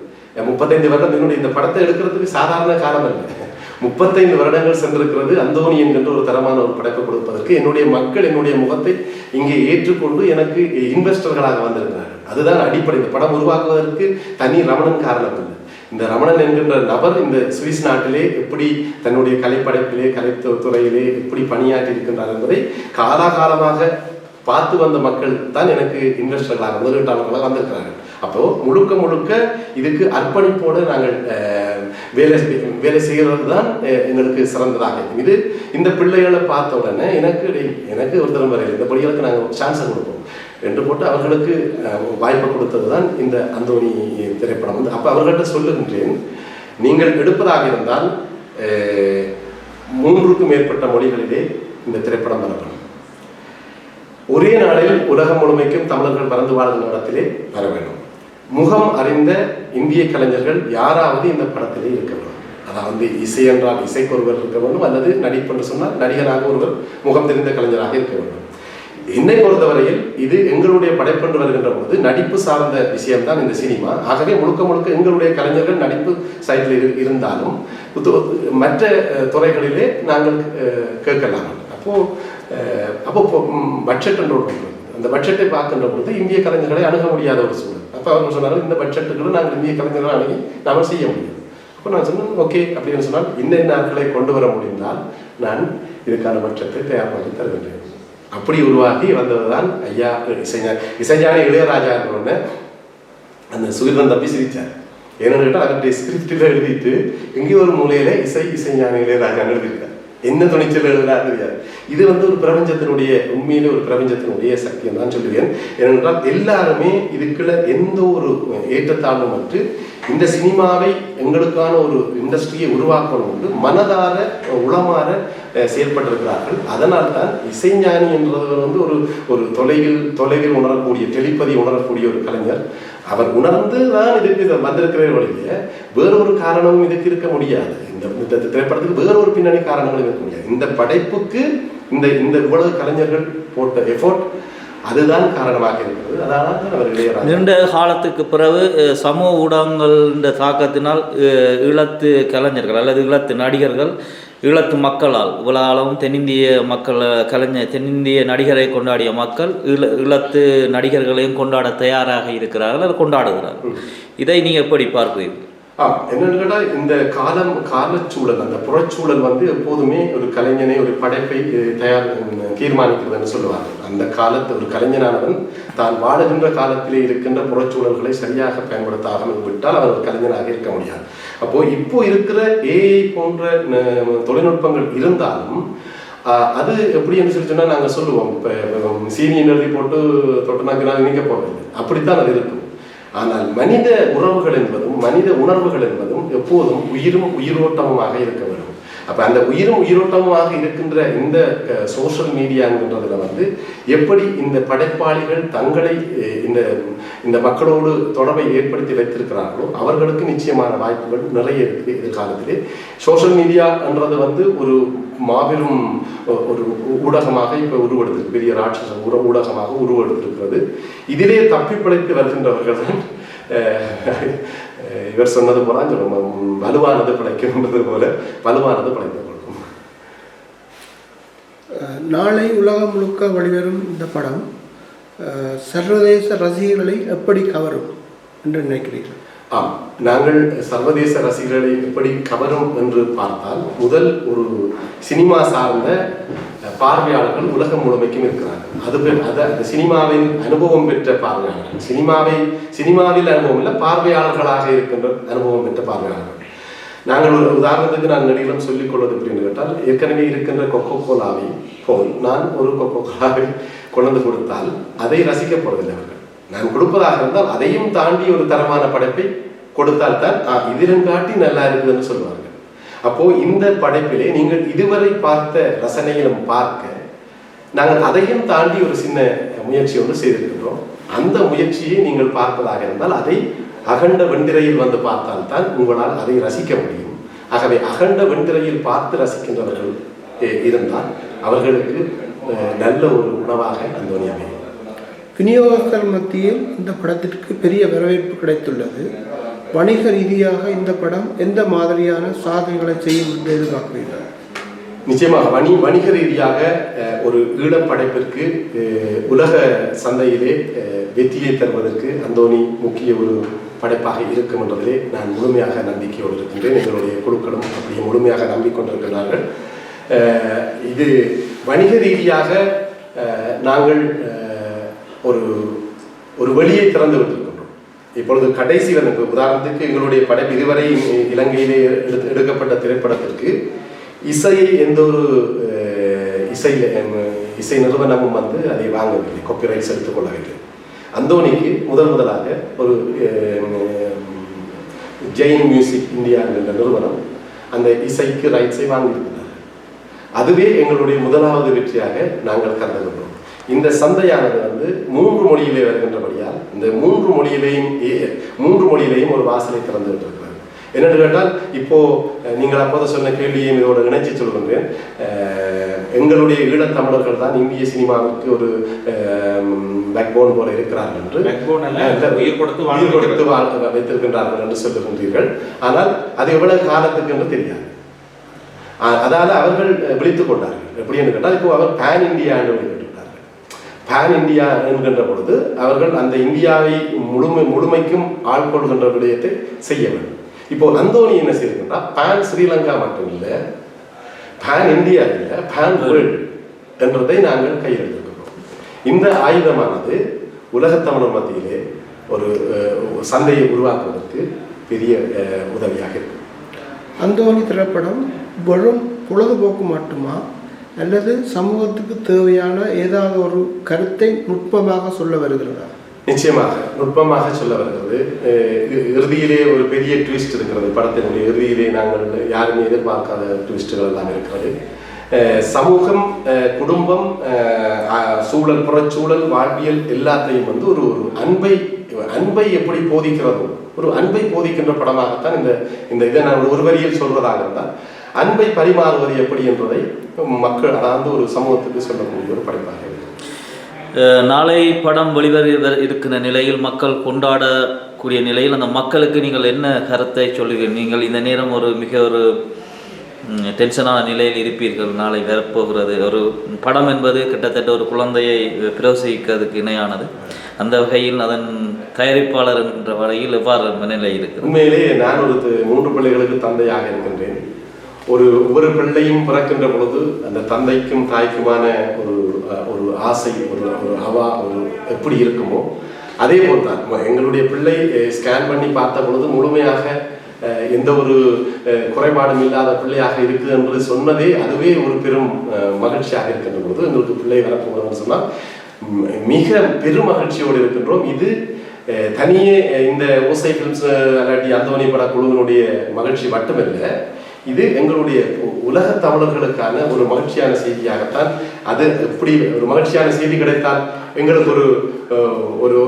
35 வருடம் என்னுடைய இந்த படத்தை எடுக்கிறதுக்கு சாதாரண காலம் இல்லை. 35 வருடங்கள் சென்றிருக்கிறது. அந்தோணி என்கின்ற ஒரு தரமான ஒரு படைப்பை கொடுப்பதற்கு என்னுடைய மக்கள் என்னுடைய முகத்தை இங்கே ஏற்றுக்கொண்டு எனக்கு இன்வெஸ்டர்களாக வந்திருக்கிறார்கள். அதுதான் அடிப்படை. இந்த படம் உருவாக்குவதற்கு தனி ரமணன் காரணம் இல்லை. இந்த ரமணன் என்கின்ற நபர் இந்த சுவிஸ் நாட்டிலே எப்படி தன்னுடைய கலைப்படைப்பிலே கலைத்துறையிலே எப்படி பணியாற்றி இருக்கின்றார் என்பதை காலாகாலமாக பார்த்து வந்த மக்கள் தான் எனக்கு இன்வெஸ்டர்களாக முதலீட்டாளர்களாக வந்திருக்கிறார்கள். அப்போ முழுக்க இதுக்கு அர்ப்பணிப்போடு நாங்கள் வேலை செய்கிறது தான் எங்களுக்கு சிறந்ததாக இருக்கும். இது இந்த பிள்ளைகளை பார்த்த உடனே எனக்கு ஒரு தலைமுறையில் இந்த பிள்ளைகளுக்கு நாங்கள் சான்ஸை கொடுப்போம் என்று போட்டு அவர்களுக்கு வாய்ப்பை கொடுத்தது தான் இந்த அந்தோணி திரைப்படம். அப்போ அவர்கள்ட்ட சொல்லுகின்றேன், நீங்கள் எடுப்பதாக இருந்தால் 3க்கும் மேற்பட்ட மொழிகளிலே இந்த திரைப்படம் வரப்படும். ஒரே நாளில் உலகம் முழுமைக்கும் தமிழர்கள் பறந்து வாழ்கின்ற இடத்திலே வர வேண்டும். முகம் அறிந்த இந்திய கலைஞர்கள் யாராவது இந்த படத்திலே இருக்க வேண்டும். அதாவது இசை என்றால் இசைக்கு ஒருவர் இருக்க வேண்டும், அல்லது நடிப்பு என்று சொன்னால் நடிகராக ஒருவர் முகம் தெரிந்த கலைஞராக இருக்க வேண்டும். என்னை பொறுத்தவரையில் இது எங்களுடைய படைப்பென்று வருகின்ற போது நடிப்பு சார்ந்த விஷயம்தான் இந்த சினிமா. ஆகவே முழுக்க எங்களுடைய கலைஞர்கள் நடிப்பு சைட்டில் இருந்தாலும் மற்ற துறைகளிலே நாங்கள் கேட்கலாம். அப்போ பட்ஜெட் என்று ஒன்று, அந்த பட்ஜெட்டை பார்க்கின்ற பொழுது இந்திய கலைஞர்களை அணுக முடியாத ஒரு சூழல். அப்போ அவர்கள் சொன்னாலும் இந்த பட்ஜெட்டுகளை நாங்கள் இந்திய கலைஞர்களை அணுகி நாம் செய்ய முடியும். அப்போ நான் சொன்னேன் ஓகே அப்படின்னு சொன்னால் இன்னும் நாட்களை கொண்டு வர முடிந்தால் நான் இதுக்கான பட்ஜெட்டை தயார் பண்ணி தருகின்றேன். அப்படி உருவாக்கி வந்ததுதான் ஐயா இசைஞானி இளையராஜா இருக்கிறோன்னு அந்த சுகிர்தன் தம்பி சிரித்தார். ஏன்னு கேட்டால் அவருடைய ஸ்கிரிப்டில் எழுதிட்டு எங்கேயோ ஒரு மூலையில இசைஞானி இளையராஜான்னு எழுதியிருக்கார். என்ன துணிச்சல் எழுதுறாரு தெரியாது. இது ஒரு பிரபஞ்சத்தினுடைய உண்மையிலே ஒரு பிரபஞ்சத்தினுடைய சக்தியை தான் சொல்லுவேன். ஏனென்றால் எல்லாருமே இதுக்குள்ள எந்த ஒரு ஏற்றத்தாழ்வும் மற்ற இந்த சினிமாவை எங்களுக்கான ஒரு இண்டஸ்ட்ரியை உருவாக்கணும் என்று மனதார உளமாற செயல்பட்டிருக்கிறார்கள். அதனால் தான் இசைஞானி என்றவர் ஒரு ஒரு தொலைவில் உணரக்கூடிய டெலிபதி உணரக்கூடிய ஒரு கலைஞர். அவர் உணர்ந்து தான் இதுக்கு வந்திருக்கிற வழிய வேறொரு காரணமும் இதுக்கு இருக்க முடியாது. இந்த திரைப்படத்துக்கு வேறொரு பின்னணி காரணங்களும் இருக்க முடியாது. இந்த படைப்புக்கு இந்த இந்த இவ்வளவு கலைஞர்கள் போட்ட எஃபோர்ட் அதுதான் காரணமாக இருக்கிறது. அதனால் தான் அவர் இளையராஜா
நீண்ட காலத்துக்கு பிறகு சமூக ஊடகங்களின் தாக்கத்தினால் ஈழத்து கலைஞர்கள் அல்லது ஈழத்து நடிகர்கள் ஈழத்து மக்களால் இவ்வளவும் தென்னிந்திய மக்கள் தென்னிந்திய நடிகரை கொண்டாடிய மக்கள் ஈழத்து நடிகர்களையும் கொண்டாட தயாராக இருக்கிறார்கள் அல்லது கொண்டாடுகிறார்கள். இதை நீங்கள் எப்படி பார்க்கிறீர்கள்?
என்னன்னு கேட்டால் இந்த காலச்சூழல் அந்த புறச்சூழல் வந்து எப்போதுமே ஒரு கலைஞனை ஒரு படைப்பை தீர்மானிக்கிறதுன்னு சொல்லுவாங்க. அந்த காலத்து ஒரு கலைஞனானவன் தான் வாழுகின்ற காலத்திலே இருக்கின்ற புறச்சூழல்களை சரியாக பயன்படுத்தாமல் விட்டால் அவர் ஒரு கலைஞனாக இருக்க முடியாது. அப்போ இப்போ இருக்கிற ஏஐ போன்ற தொழில்நுட்பங்கள் இருந்தாலும் அது எப்படி என்று சொல்லி சொன்னால் நாங்கள் சொல்லுவோம், இப்போ சீனியன் எழுதி போட்டு தொட்டனாக்கினால் இணைக்க போகிறது, அப்படித்தான் அது இருக்கும். ஆனால் மனித உறவுகள் என்பதும் மனித உணர்வுகள் என்பதும் எப்போதும் உயிரும் உயிரோட்டமுமாக இருக்க வேண்டும். அப்போ அந்த உயிரும் உயிரோட்டமாக இருக்கின்ற இந்த சோஷியல் மீடியாங்கிறதுல வந்து எப்படி இந்த படைப்பாளிகள் தங்களை இந்த மக்களோடு தொடர்பை ஏற்படுத்தி வைத்திருக்கிறார்களோ அவர்களுக்கு நிச்சயமான வாய்ப்புகள் நிறைய இருக்குது எதிர்காலத்திலே. சோஷியல் மீடியான்றது வந்து ஒரு மாபெரும் ஒரு ஊடகமாக இப்போ உருவெடுத்திருக்கு, பெரிய ராட்சச ஊடகமாக உருவெடுத்திருக்கிறது. இதிலே தப்பி பிழைத்து வருகின்றவர்கள் தான் இவர் சொன்னது போல வலுவானது பிழைக்கும்ன்றது போல வலுவானது பிழைத்து கொள்ளும்.
நாளை உலகம் முழுக்க வெளிவரும் இந்த படம் சர்வதேச ரசிகர்களை எப்படி கவரும் என்று நினைக்கிறீர்கள்?
நாங்கள் சர்வதேச ரசிகர்களை எப்படி கவரும் என்று பார்த்தால், முதல் ஒரு சினிமா சார்ந்த பார்வையாளர்கள் உலகம் முழுமைக்கும் இருக்கிறார்கள். அது சினிமாவின் அனுபவம் பெற்ற பார்வையாளர்கள், சினிமாவில் அனுபவம் இல்லை, பார்வையாளர்களாக இருக்கின்ற அனுபவம் பெற்ற பார்வையாளர்கள். நாங்கள் ஒரு உதாரணத்துக்கு நான் நடிகளும் சொல்லிக் கொள்வது அப்படின்னு கேட்டால், ஏற்கனவே இருக்கின்ற கொக்கோ கோலாவை போல் நான் ஒரு கொக்கோ கோலாவை கொண்டு கொடுத்தால் அதை ரசிக்கப்படுவதில்லை அவர்கள். நான் கொடுப்பதாக இருந்தால் அதையும் தாண்டி ஒரு தரமான படைப்பை கொடுத்தால்தான் இதிலும் காட்டி நல்லா இருக்குதுன்னு சொல்லுவார்கள். அப்போ இந்த படைப்பிலே நீங்கள் இதுவரை பார்த்த ரசனையிலும் பார்க்க நாங்கள் அதையும் தாண்டி ஒரு சின்ன முயற்சி ஒன்று செய்திருக்கின்றோம். அந்த முயற்சியை நீங்கள் பார்ப்பதாக இருந்தால் அதை அகண்ட வெண்டிரையில் வந்து பார்த்தால்தான் உங்களால் அதை ரசிக்க முடியும். ஆகவே அகண்ட வெண்டிரையில் பார்த்து ரசிக்கின்றவர்கள் இருந்தால் அவர்களுக்கு நல்ல ஒரு உணவாக அந்தோனி அமையும்.
விநியோகங்கள் மத்தியில் இந்த படத்திற்கு பெரிய வரவேற்பு கிடைத்துள்ளது. வணிக ரீதியாக இந்த படம் எந்த மாதிரியான சாதனைகளை செய்யும் என்று எதிர்பார்க்கிறீர்கள்?
நிச்சயமாக வணிக ரீதியாக ஒரு ஈழப்படைப்பிற்கு உலக சந்தையிலே வெற்றியை தருவதற்கு அந்தோனி முக்கிய ஒரு படைப்பாக இருக்கும் என்றதிலே நான் முழுமையாக நம்பிக்கையோடு இருக்கின்றேன். எங்களுடைய குழுக்களும் அப்படியே முழுமையாக நம்பிக்கொண்டிருக்கிறார்கள். இது வணிக ரீதியாக நாங்கள் ஒரு வழியை திறந்து விட்டிருக்கின்றோம். இப்பொழுது கடைசி உதாரணத்துக்கு எங்களுடைய படைப்பு இதுவரை இலங்கையிலே எடுக்கப்பட்ட திரைப்படத்திற்கு இசையை எந்த ஒரு இசை நிறுவனமும் வந்து அதை வாங்கவில்லை, காப்பிரைட்ஸ் எடுத்துக் கொள்ளவில்லை. அந்தோனிக்கு முதலாக ஒரு ஜெயின் மியூசிக் இந்தியா என்ற நிறுவனம் அந்த இசைக்கு ரைட்ஸை வாங்கியிருக்கிறார். அதுவே எங்களுடைய முதலாவது வெற்றியாக நாங்கள் கருதுகின்றோம். இந்த சந்தையானது வந்து 3 மொழியிலே வருகின்றபடியால் இந்த 3 மொழியிலேயும் ஒரு வாசலை திறந்து விட்டிருக்கிறது. என்னென்று கேட்டால், இப்போ நீங்கள் அப்போது சொன்ன கேள்வியையும் இதோட இணைச்சி சொல்கின்றேன். எங்களுடைய ஈழத்தமிழர்கள் தான் இந்திய சினிமாவுக்கு ஒரு பேக்போன் போல இருக்கிறார்கள் என்று உயிர் கொடுத்து வைத்திருக்கின்றார்கள் என்று சொல்லுகின்றீர்கள். ஆனால் அது எவ்வளவு காலத்துக்கு என்று தெரியாது. அதால அவர்கள் விழித்துக் கொண்டார்கள். எப்படி என்று கேட்டால், இப்போ அவர் பேன் இந்தியா என்று விழித்துவிட்டார்கள். பேன் இந்தியா என்கின்ற பொழுது அவர்கள் அந்த இந்தியாவை முழுமைக்கும் ஆள்கொள்கின்ற விடயத்தை செய்ய வேண்டும். இப்போ அந்தோனி என்ன செய்திருக்கின்றார், பேன் ஸ்ரீலங்கா மட்டும் இல்லை, பேன் இந்தியா இல்லை, பேன் வேர்ல்டு என்றதை நாங்கள் கையில் எடுத்துக்கிறோம். இந்த ஆயுதமானது உலகத்தமிழர் மத்தியிலே ஒரு சந்தையை உருவாக்குவதற்கு பெரிய உதவியாக இருக்கும்.
அந்தோனி திரைப்படம் வெறும் பொழுதுபோக்கு மட்டுமா, அல்லது சமூகத்துக்கு தேவையான ஏதாவது ஒரு கருத்தை நுட்பமாக சொல்ல வருகிறதா?
நிச்சயமாக நுட்பமாக சொல்ல வருகிறது. இறுதியிலே ஒரு பெரிய ட்விஸ்ட் இருக்கிறது. படத்தினுடைய இறுதியிலே நாங்கள் யாருமே எதிர்பார்க்காத ட்விஸ்டுகள் எல்லாம் இருக்கிறது. சமூகம், குடும்பம், சூழல், புறச்சூழல், வாழ்வியல் எல்லாத்தையும் வந்து ஒரு அன்பை எப்படி போதிக்கிறதோ, ஒரு அன்பை போதிக்கின்ற படமாகத்தான் இந்த இதை நான் ஒரு வரியில் சொல்வதாக இருந்தால், அன்பை பரிமாறுவது எப்படி என்பதை மக்கள் அதாவது ஒரு சமூகத்துக்கு சொல்லக்கூடிய ஒரு படைப்பாக இருக்கு.
நாளை படம் வெளிவர இருக்கிற நிலையில் மக்கள் கொண்டாடக்கூடிய நிலையில் அந்த மக்களுக்கு நீங்கள் என்ன கருத்தை சொல்லுவீர்கள்? நீங்கள் இந்த நேரம் மிக ஒரு டென்ஷனான நிலையில் இருப்பீர்கள். நாளை வரப்போகிறது ஒரு படம் என்பது கிட்டத்தட்ட ஒரு குழந்தையை பிரசவிக்கிறதுக்கு இணையானது. அந்த வகையில் அதன் தயாரிப்பாளர் என்ற வகையில் எவ்வாறு மனநிலை இருக்குது?
உண்மையிலேயே நான் ஒரு 3 பிள்ளைகளுக்கு தந்தையாக இருக்கின்றேன். ஒவ்வொரு பிள்ளையும் பிறக்கின்ற பொழுது அந்த தந்தைக்கும் தாய்க்குமான ஒரு ஆசை, ஒரு எப்படி இருக்குமோ அதே போல் தான் எங்களுடைய பிள்ளை ஸ்கேன் பண்ணி பார்த்த பொழுது முழுமையாக எந்த ஒரு குறைபாடும் இல்லாத பிள்ளையாக இருக்குது என்று சொன்னதே அதுவே ஒரு பெரும் மகிழ்ச்சியாக இருக்கின்ற பொழுது எங்களுக்கு பிள்ளை வரப்போகிறோம்னு சொன்னால் மிக பெரும் மகிழ்ச்சியோடு இருக்கின்றோம். இது தனியே இந்த ஓசை பிலிம்ஸ் அல்லாட்டி அந்தோனி பட குழுவினுடைய மகிழ்ச்சி மட்டுமல்ல, இது எங்களுடைய உலக தமிழர்களுக்கான ஒரு மகிழ்ச்சியான செய்தியாகத்தான். அது எப்படி ஒரு மகிழ்ச்சியான செய்தி கிடைத்தால் எங்களுக்கு ஒரு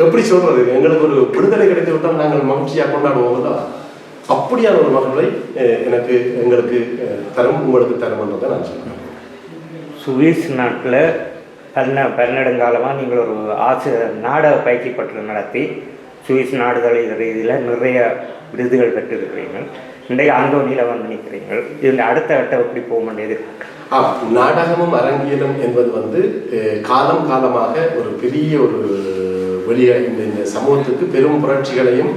எப்படி சொல்றது, எங்களுக்கு ஒரு விடுதலை கிடைத்து விட்டால் நாங்கள் மகிழ்ச்சியாக கொண்டாடுவோம். அப்படியான ஒரு மகிழ்வை எங்களுக்கு தரும், உங்களுக்கு தரும் என்றதை நான் சொல்றேன்.
சுவிஸ் நாட்டில் பன்னெடுங்காலமாக நீங்கள் ஒரு நாடக பயிற்சி பற்றி நடத்தி சுவிஸ் நாடுகள் ரீதியில் நிறைய விருதுகள் பெற்றிருக்கிறீர்கள். இன்றைய அந்தோனியில் வந்து நிற்கிறீர்கள். இதில் அடுத்த கட்டம் எப்படி போக வேண்டியது?
நாடகமும் அரங்கியலும் என்பது காலம் காலமாக ஒரு பெரிய ஒரு வெளியே இந்த சமூகத்துக்கு பெரும் புரட்சிகளையும்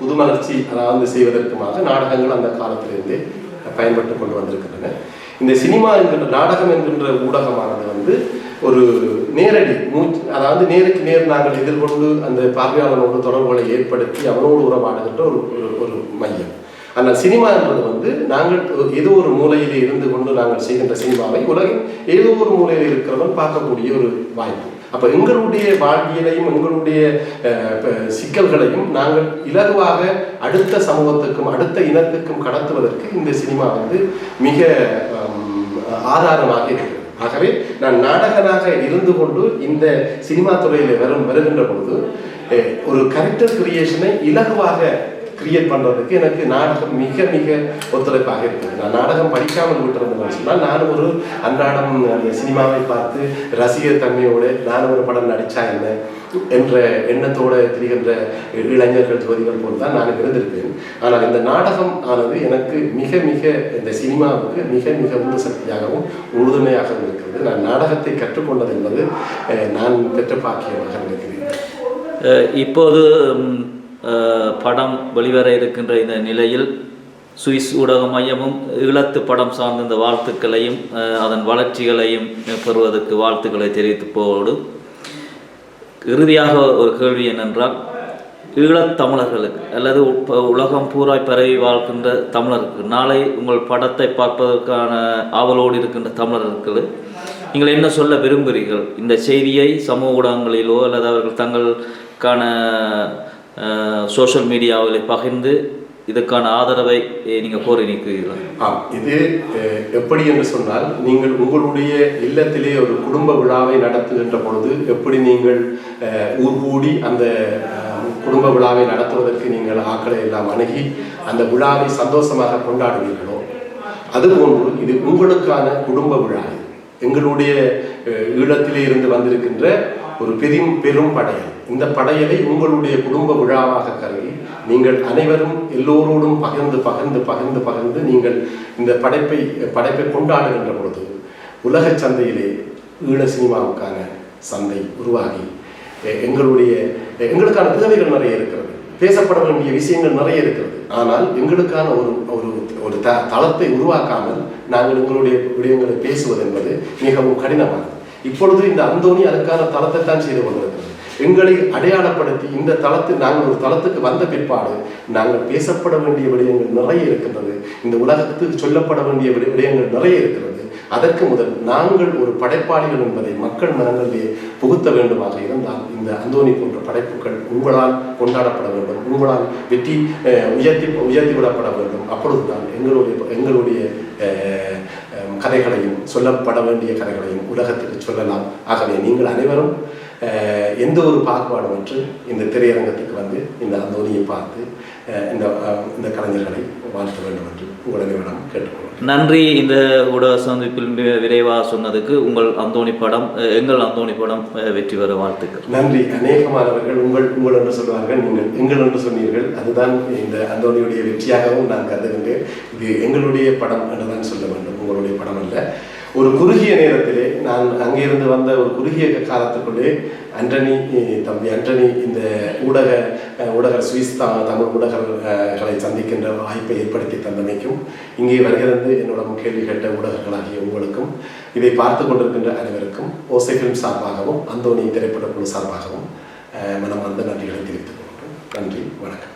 புதுமலர்ச்சி அதாவது செய்வதற்குமாக நாடகங்கள் அந்த காலத்திலிருந்தே பயன்பட்டு கொண்டு வந்திருக்கின்றன. இந்த சினிமா என்கின்ற நாடகம் என்கின்ற ஊடகமானது ஒரு நேரடி அதாவது நேருக்கு நேர் நாங்கள் எதிர்கொண்டு அந்த பார்வையாளனோடு தொடர்புகளை ஏற்படுத்தி அவனோடு உறவாடுகின்ற ஒரு மையம். ஆனால் சினிமா என்பது நாங்கள் ஏதோ ஒரு மூலையிலே இருந்து கொண்டு நாங்கள் செய்கின்ற சினிமாவை உலகின் ஏதோ ஒரு மூலையில் இருக்கிறவன் பார்க்கக்கூடிய ஒரு வாய்ப்பு. அப்போ எங்களுடைய வாழ்வியலையும் எங்களுடைய சிக்கல்களையும் நாங்கள் இலகுவாக அடுத்த சமூகத்துக்கும் அடுத்த இனத்துக்கும் கடத்துவதற்கு இந்த சினிமா மிக ஆதாரமாக இருக்கிறது. ஆகவே நான் நாடகனாக இருந்து கொண்டு இந்த சினிமா துறையில் வருகின்ற பொழுது ஒரு கேரக்டர் கிரியேஷனை இலகுவாக கிரியேட் பண்ணுறதுக்கு எனக்கு நாடகம் மிக மிக ஒத்துழைப்பாக இருக்குது. நான் நாடகம் படிக்காமல் விட்டுருந்தேன்னு சொன்னால் நானும் ஒரு அன்றாடம் அந்த சினிமாவை பார்த்து ரசிகர் தன்மையோடு நானும் ஒரு படம் நடித்தா என்ன என்ற எண்ணத்தோடு திரிகின்ற இளைஞர்கள் ஜோதிகள் போல் தான் நான் இருந்திருப்பேன். ஆனால் இந்த நாடகம் ஆனது எனக்கு மிக மிக இந்த சினிமாவுக்கு மிக மிக உந்து சக்தியாகவும் உறுதுணையாகவும் இருக்கிறது. நான் நாடகத்தை கற்றுக்கொண்டது என்பது நான் பெற்ற பாக்கியமாக நினைக்கிறேன்.
இப்போது படம் வெளிவர இருக்கின்ற இந்த நிலையில் சுவிஸ் ஊடக மையமும் ஈழத்து படம் சார்ந்த இந்த வாழ்த்துக்களையும் அதன் வளர்ச்சிகளையும் பெறுவதற்கு வாழ்த்துக்களை தெரிவிப்போடு இறுதியாக ஒரு கேள்வி என்னென்றால், ஈழத்தமிழர்களுக்கு அல்லது உலகம் பூராய் பரவி வாழ்கின்ற தமிழருக்கு நாளை உங்கள் படத்தை பார்ப்பதற்கான ஆவலோடு இருக்கின்ற தமிழர்களுக்கு நீங்கள் என்ன சொல்ல விரும்புகிறீர்கள்? இந்த செய்தியை சமூக ஊடகங்களிலோ அல்லது அவர்கள் தங்களுக்கான சோஷியல் மீடியாவில் பகிர்ந்து இதுக்கான ஆதரவை நீங்கள் கோரி நிற்கிறீர்களா?
இது எப்படி என்று சொன்னால், நீங்கள் உங்களுடைய இல்லத்திலே ஒரு குடும்ப விழாவை நடத்துகின்ற பொழுது எப்படி நீங்கள் ஊர் கூடி அந்த குடும்ப விழாவை நடத்துவதற்கு நீங்கள் ஆட்களை எல்லாம் அணுகி அந்த விழாவை சந்தோஷமாக கொண்டாடுவீர்களோ, அதுபோன்று இது உங்களுக்கான குடும்ப விழா. எங்களுடைய ஈழத்திலே இருந்து வந்திருக்கின்ற ஒரு பெரும் படையல். இந்த படையலை உங்களுடைய குடும்ப விழாவாக கருதி நீங்கள் அனைவரும் எல்லோரோடும் பகிர்ந்து நீங்கள் இந்த படைப்பை கொண்டாடுகின்ற பொழுது உலக சந்தையிலே ஈழ சினிமாவுக்கான சந்தை உருவாகி எங்களுக்கான தேவைகள் நிறைய இருக்கிறது, பேசப்பட வேண்டிய விஷயங்கள் நிறைய இருக்கிறது. ஆனால் எங்களுக்கான ஒரு தளத்தை உருவாக்காமல் நாங்கள் எங்களுடைய விடயங்களை பேசுவது என்பது மிகவும் கடினமானது. இப்பொழுது இந்த அந்தோனி அதுக்கான தளத்தை தான் செய்து கொண்டிருக்கிறது. எங்களை அடையாளப்படுத்தி இந்த தளத்தில் நாங்கள் ஒரு தளத்துக்கு வந்த பிற்பாடு நாங்கள் பேசப்பட வேண்டிய விடயங்கள் நிறைய இருக்கின்றது, இந்த உலகத்துக்கு சொல்லப்பட வேண்டிய விடயங்கள் நிறைய இருக்கிறது. அதற்கு முதல் நாங்கள் ஒரு படைப்பாளிகள் என்பதை மக்கள் மனங்களிலே புகுத்த வேண்டுமாக இருந்தால் இந்த அந்தோனி போன்ற படைப்புகள் உங்களால் கொண்டாடப்பட வேண்டும், உங்களால் வெற்றி உயர்த்தி விடப்பட வேண்டும். அப்பொழுதுதான் எங்களுடைய கதைகளையும் சொல்லப்பட வேண்டிய கதைகளையும் உலகத்துக்கு சொல்லலாம். ஆகவே நீங்கள் அனைவரும் எந்த ஒரு பாகுபாடுமற்று இந்த திரையரங்கத்துக்கு வந்து இந்த அந்தோனியை பார்த்து இந்த கலைஞர்களை வாழ்த்த வேண்டும் என்று உங்களிடம் கேட்டுக்கொள்கிறேன்.
நன்றி. இந்த ஊடக சந்திப்பில் விரைவாக சொன்னதுக்கு உங்கள் அந்தோணி படம், எங்கள் அந்தோணி படம் வெற்றி பெற வாழ்த்துக்கள்.
நன்றி. அநேகமானவர்கள் உங்கள் என்று சொல்வார்கள், நீங்கள் எங்கள் என்று சொன்னீர்கள். அதுதான் இந்த அந்தோணியுடைய வெற்றியாகவும் நான் கருதுகின்றேன். இது எங்களுடைய படம் என்றுதான் சொல்ல வேண்டும், உங்களுடைய படம் அல்ல. ஒரு குறுகிய நேரத்திலே, நான் அங்கிருந்து வந்த ஒரு குறுகிய காலத்துக்குள்ளே தம்பி ஆண்டனி இந்த ஊடக சுவிஸ் தமிழ் ஊடகங்களை சந்திக்கின்ற வாய்ப்பை ஏற்படுத்தி தந்தமைக்கும், இங்கே வருகிறது என்னுடன் கேள்வி கேட்ட ஊடகங்களாகிய உங்களுக்கும், இதை பார்த்து கொண்டிருக்கின்ற அனைவருக்கும் ஓசை ஃபிலிம் சார்பாகவும் அந்தோனி திரைப்பட குழு சார்பாகவும் மனமார்ந்த நன்றிகளை தெரிவித்துக் கொள்கிறோம். நன்றி, வணக்கம்.